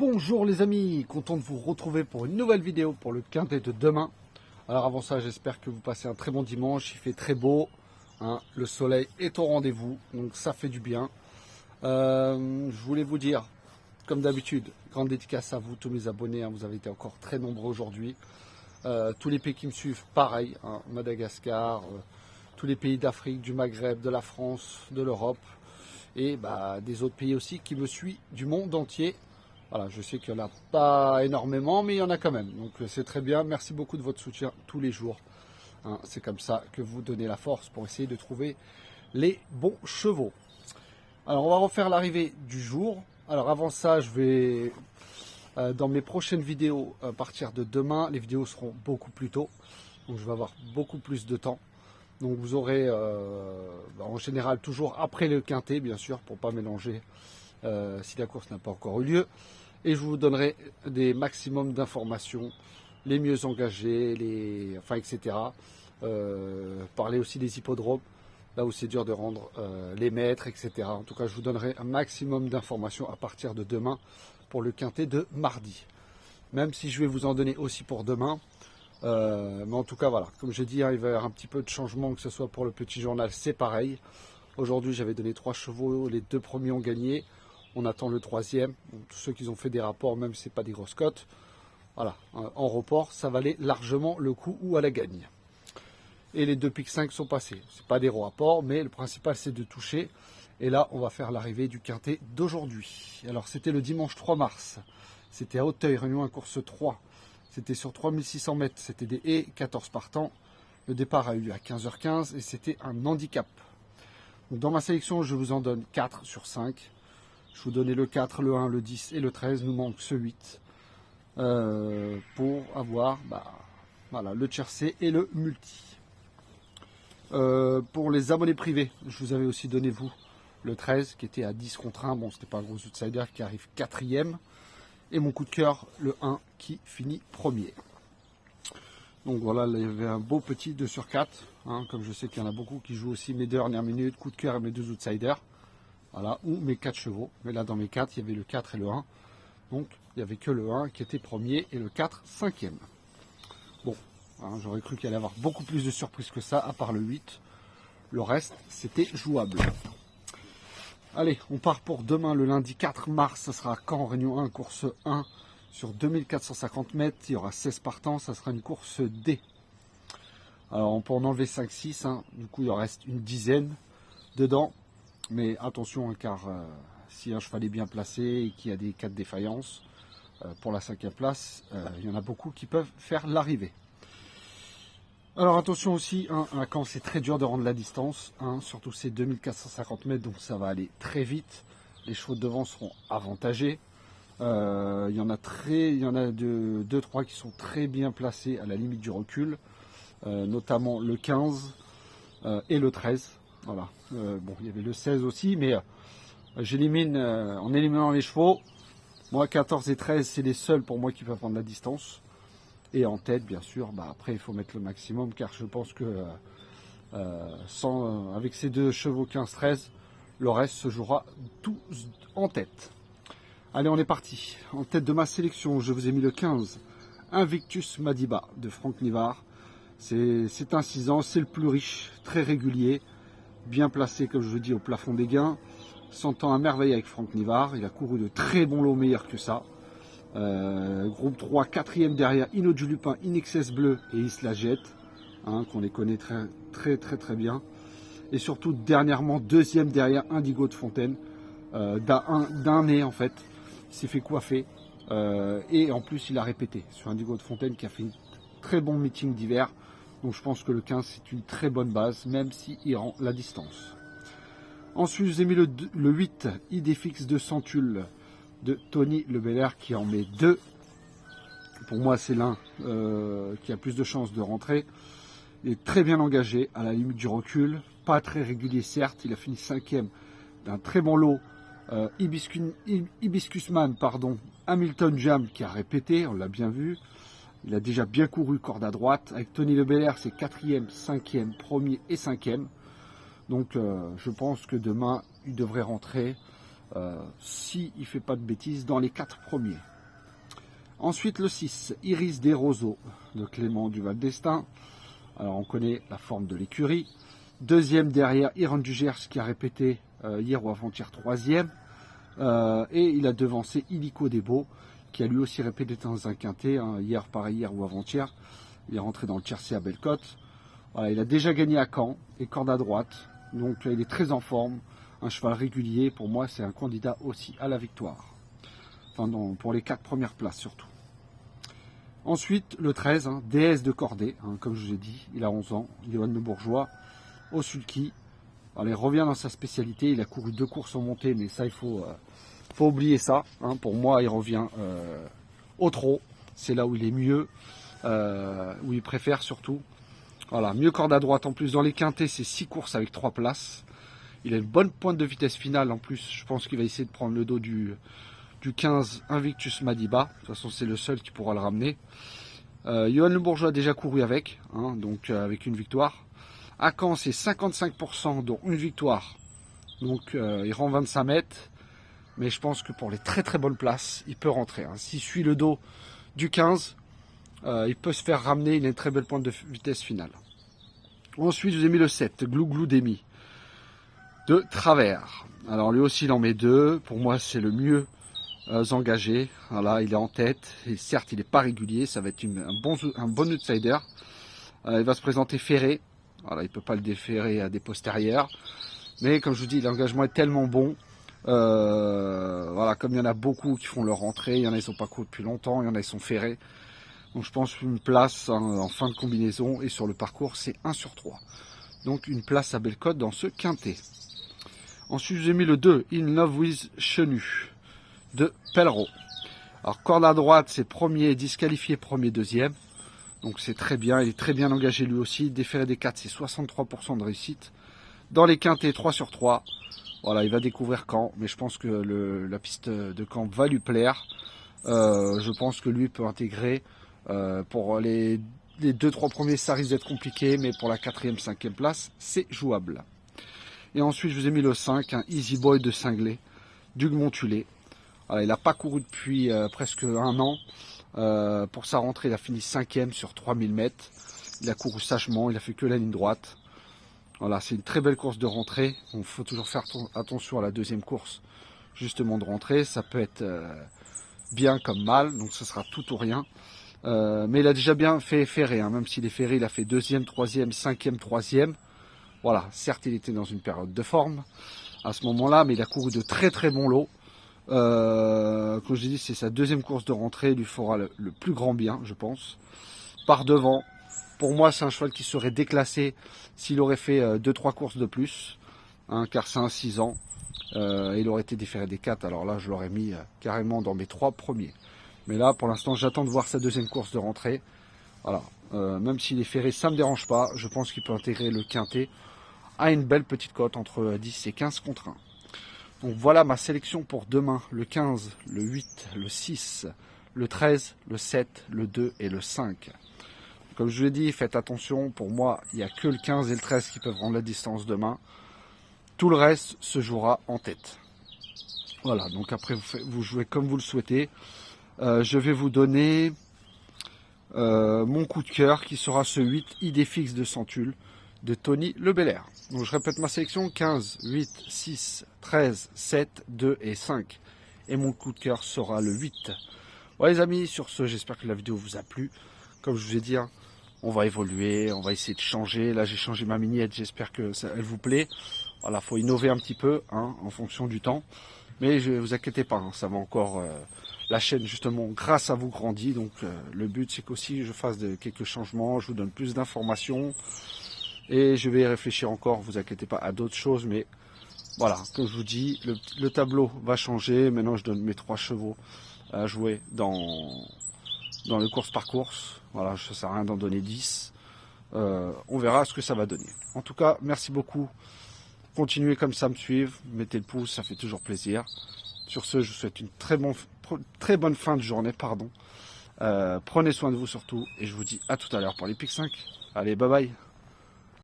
Bonjour les amis, content de vous retrouver pour une nouvelle vidéo pour le quintet de demain. Alors avant ça, j'espère que vous passez un très bon dimanche, il fait très beau, hein, le soleil est au rendez-vous, donc ça fait du bien. Je voulais vous dire, comme d'habitude, grande dédicace à vous, tous mes abonnés, hein, vous avez été encore très nombreux aujourd'hui. Tous les pays qui me suivent, pareil, hein, Madagascar, tous les pays d'Afrique, du Maghreb, de la France, de l'Europe et des autres pays aussi qui me suivent du monde entier. Voilà, je sais qu'il n'y en a pas énormément, mais il y en a quand même. Donc c'est très bien. Merci beaucoup de votre soutien tous les jours. Hein, c'est comme ça que vous donnez la force pour essayer de trouver les bons chevaux. Alors on va refaire l'arrivée du jour. Alors avant ça, je vais dans mes prochaines vidéos, à partir de demain, les vidéos seront beaucoup plus tôt. Donc je vais avoir beaucoup plus de temps. Donc vous aurez en général toujours après le quintet, bien sûr, pour ne pas mélanger si la course n'a pas encore eu lieu. Et je vous donnerai des maximums d'informations, les mieux engagés, etc. Parler aussi des hippodromes, là où c'est dur de rendre les maîtres, etc. En tout cas, je vous donnerai un maximum d'informations à partir de demain pour le quintet de mardi. Même si je vais vous en donner aussi pour demain. Mais en tout cas, voilà, comme j'ai dit, hein, il va y avoir un petit peu de changement, que ce soit pour le petit journal, c'est pareil. Aujourd'hui, j'avais donné 3 chevaux, les 2 premiers ont gagné. On attend le 3e. Donc, tous ceux qui ont fait des rapports, même si ce n'est pas des grosses cotes, voilà, en report, ça valait largement le coup ou à la gagne. Et les 2 pics 5 sont passés. Ce n'est pas des rapports, mais le principal, c'est de toucher. Et là, on va faire l'arrivée du quintet d'aujourd'hui. Alors, c'était le dimanche 3 mars. C'était à Auteuil, Réunion 1, course 3. C'était sur 3600 mètres. C'était des haies, 14 partants. Le départ a eu lieu à 15h15 et c'était un handicap. Donc, dans ma sélection, je vous en donne 4 sur 5. Je vous donnais le 4, le 1, le 10 et le 13. Nous manque ce 8 pour avoir voilà, le tiercé et le multi. Pour les abonnés privés, je vous avais aussi donné vous le 13 qui était à 10 contre 1. Bon, c'était pas un gros outsider qui arrive 4e. Et mon coup de cœur, le 1 qui finit premier. Donc voilà, là, il y avait un beau petit 2 sur 4. Hein, comme je sais qu'il y en a beaucoup qui jouent aussi mes dernières minutes, coup de cœur et mes 2 outsiders. Voilà, ou mes 4 chevaux. Mais là, dans mes 4, il y avait le 4 et le 1. Donc, il n'y avait que le 1 qui était premier et le 4, 5e. Bon, hein, j'aurais cru qu'il allait y avoir beaucoup plus de surprises que ça, à part le 8. Le reste, c'était jouable. Allez, on part pour demain, le lundi 4 mars. Ça sera Caen, Réunion 1, course 1 sur 2450 mètres. Il y aura 16 partants. Ça sera une course D. Alors, on peut en enlever 5-6. Hein. Du coup, il en reste une dizaine dedans. Mais attention, hein, car si un cheval est bien placé et qu'il y a des cas de défaillance, pour la 5e place, il y en a beaucoup qui peuvent faire l'arrivée. Alors attention aussi, hein, à Caen c'est très dur de rendre la distance, hein, surtout ces 2450 mètres, donc ça va aller très vite. Les chevaux de devant seront avantagés. Il y en a 2-3 qui sont très bien placés à la limite du recul, notamment le 15 et le 13. Voilà. Bon, il y avait le 16 aussi, mais j'élimine en éliminant les chevaux. Moi, 14 et 13, c'est les seuls pour moi qui peuvent prendre la distance. Et en tête, bien sûr, après, il faut mettre le maximum, car je pense que avec ces 2 chevaux 15-13, le reste se jouera tout en tête. Allez, on est parti. En tête de ma sélection, je vous ai mis le 15, Invictus Madiba de Franck Nivard. C'est un 6 ans, c'est le plus riche, très régulier. Bien placé, comme je vous dis, au plafond des gains. S'entend à merveille avec Franck Nivard. Il a couru de très bons lots meilleurs que ça. Groupe 3, 4e derrière Ino du Lupin, Inexcess Bleu et Isla Jet. Hein, qu'on les connaît très bien. Et surtout, dernièrement, 2e derrière Indigo de Fontaine. D'un nez, en fait. Il s'est fait coiffer. Et en plus, il a répété sur Indigo de Fontaine qui a fait un très bon meeting d'hiver. Donc je pense que le 15 c'est une très bonne base, même s'il rend la distance. Ensuite, je vous ai mis le 8, Idéfix de Centule de Tony Le Belair qui en met 2. Pour moi, c'est l'un qui a plus de chances de rentrer. Il est très bien engagé, à la limite du recul. Pas très régulier, certes. Il a fini 5e d'un très bon lot. Hibiscusman, Hamilton Jam qui a répété, on l'a bien vu. Il a déjà bien couru corde à droite. Avec Tony Le Belair, c'est 4e, 5e, 1er et 5e. Donc je pense que demain, il devrait rentrer, s'il ne fait pas de bêtises, dans les 4 premiers. Ensuite le 6, Iris des Roseaux de Clément du Val d'Estaing. Alors on connaît la forme de l'écurie. Deuxième derrière Iron du Gers qui a répété hier ou avant-hier troisième. Et il a devancé Illico des Beaux qui a lui aussi répété dans un quintet. Hier pareil, hier ou avant-hier. Il est rentré dans le tiercé à Bellecote. Voilà, il a déjà gagné à Caen et corde à droite. Donc il est très en forme. Un cheval régulier. Pour moi c'est un candidat aussi à la victoire. Enfin non, pour les 4 premières places surtout. Ensuite, le 13, DS de Cordée, comme je vous ai dit, il a 11 ans, Johan Le Bourgeois, au sulky. Il revient dans sa spécialité, il a couru 2 courses en montée, mais ça, il faut oublier ça. Pour moi, il revient au trot, c'est là où il est mieux, où il préfère surtout. Voilà, mieux corde à droite en plus. Dans les quintets, c'est 6 courses avec 3 places. Il a une bonne pointe de vitesse finale en plus, je pense qu'il va essayer de prendre le dos du 15 Invictus Madiba. De toute façon, c'est le seul qui pourra le ramener. Johan Le Bourgeois a déjà couru avec, donc avec une victoire. À Caen, c'est 55%, dont une victoire. Donc, il rend 25 mètres. Mais je pense que pour les très très bonnes places, il peut rentrer. S'il suit le dos du 15, il peut se faire ramener. Il a une très belle pointe de vitesse finale. Ensuite, je vous ai mis le 7, Glouglou Demi, de Travers. Alors, lui aussi, il en met 2. Pour moi, c'est le mieux engagé. Voilà, il est en tête. Et certes, il n'est pas régulier. Ça va être un bon outsider. Il va se présenter ferré. Voilà, il ne peut pas le déférer à des postérieurs. Mais comme je vous dis, l'engagement est tellement bon. Voilà, comme il y en a beaucoup qui font leur rentrée. Il y en a qui ne sont pas courus depuis longtemps. Il y en a qui sont ferrés. Donc je pense une place en fin de combinaison. Et sur le parcours, c'est 1 sur 3. Donc une place à Bellecote dans ce quintet. Ensuite, j'ai mis le 2, In Love with Chenu, de Pellereau. Alors corde à droite, c'est premier disqualifié, premier, deuxième. Donc c'est très bien, il est très bien engagé lui aussi. Déféré des 4, c'est 63% de réussite. Dans les quintets, 3 sur 3. Voilà, il va découvrir Caen, mais je pense que la piste de Caen va lui plaire. Je pense que lui peut intégrer. Pour les 2-3 premiers, ça risque d'être compliqué, mais pour la 4e, 5e place, c'est jouable. Et ensuite, je vous ai mis le 5, un Easy Boy de Cinglé, d'Hugues Montulé. Il n'a pas couru depuis presque 1 an. Pour sa rentrée, il a fini 5e sur 3000 mètres. Il a couru sagement, il a fait que la ligne droite. Voilà, c'est une très belle course de rentrée. Il faut toujours faire attention à la 2e course, justement de rentrée. Ça peut être bien comme mal, donc ce sera tout ou rien. Mais il a déjà bien fait ferré, même s'il est ferré, il a fait 2e, 3e, 5e, 3e. Voilà, certes, il était dans une période de forme à ce moment-là, mais il a couru de très très bons lots. Comme je dis, c'est sa 2e course de rentrée, il lui fera le plus grand bien, je pense. Par devant, pour moi, c'est un cheval qui serait déclassé s'il aurait fait 2-3 courses de plus, car c'est un 6 ans. Il aurait été déféré des 4, alors là, je l'aurais mis carrément dans mes 3 premiers. Mais là, pour l'instant, j'attends de voir sa 2e course de rentrée. Voilà, même s'il est ferré, ça ne me dérange pas. Je pense qu'il peut intégrer le quintet à une belle petite cote entre 10 et 15 contre 1. Donc voilà ma sélection pour demain, le 15, le 8, le 6, le 13, le 7, le 2 et le 5. Comme je vous l'ai dit, faites attention, pour moi, il n'y a que le 15 et le 13 qui peuvent rendre la distance demain. Tout le reste se jouera en tête. Voilà, donc après vous jouez comme vous le souhaitez. Je vais vous donner mon coup de cœur qui sera ce 8, idée fixe de Centule de Tony Le Belair. Donc je répète ma sélection, 15, 8, 6, 13, 7, 2 et 5. Et mon coup de cœur sera le 8. Voilà les amis, sur ce, j'espère que la vidéo vous a plu. Comme je vous ai dit, on va évoluer, on va essayer de changer. Là j'ai changé ma mignette, j'espère que elle vous plaît. Voilà, faut innover un petit peu en fonction du temps. Mais ne vous inquiétez pas, ça va encore... la chaîne justement grâce à vous grandit. Donc le but c'est qu'aussi je fasse quelques changements, je vous donne plus d'informations. Et je vais y réfléchir encore, vous inquiétez pas, à d'autres choses. Mais voilà, comme je vous dis, le tableau va changer. Maintenant, je donne mes 3 chevaux à jouer dans le course par course. Voilà, ça sert à rien d'en donner 10. On verra ce que ça va donner. En tout cas, merci beaucoup. Continuez comme ça à me suivre. Mettez le pouce, ça fait toujours plaisir. Sur ce, je vous souhaite une très bonne fin de journée. Prenez soin de vous surtout. Et je vous dis à tout à l'heure pour les Pic 5. Allez, bye bye.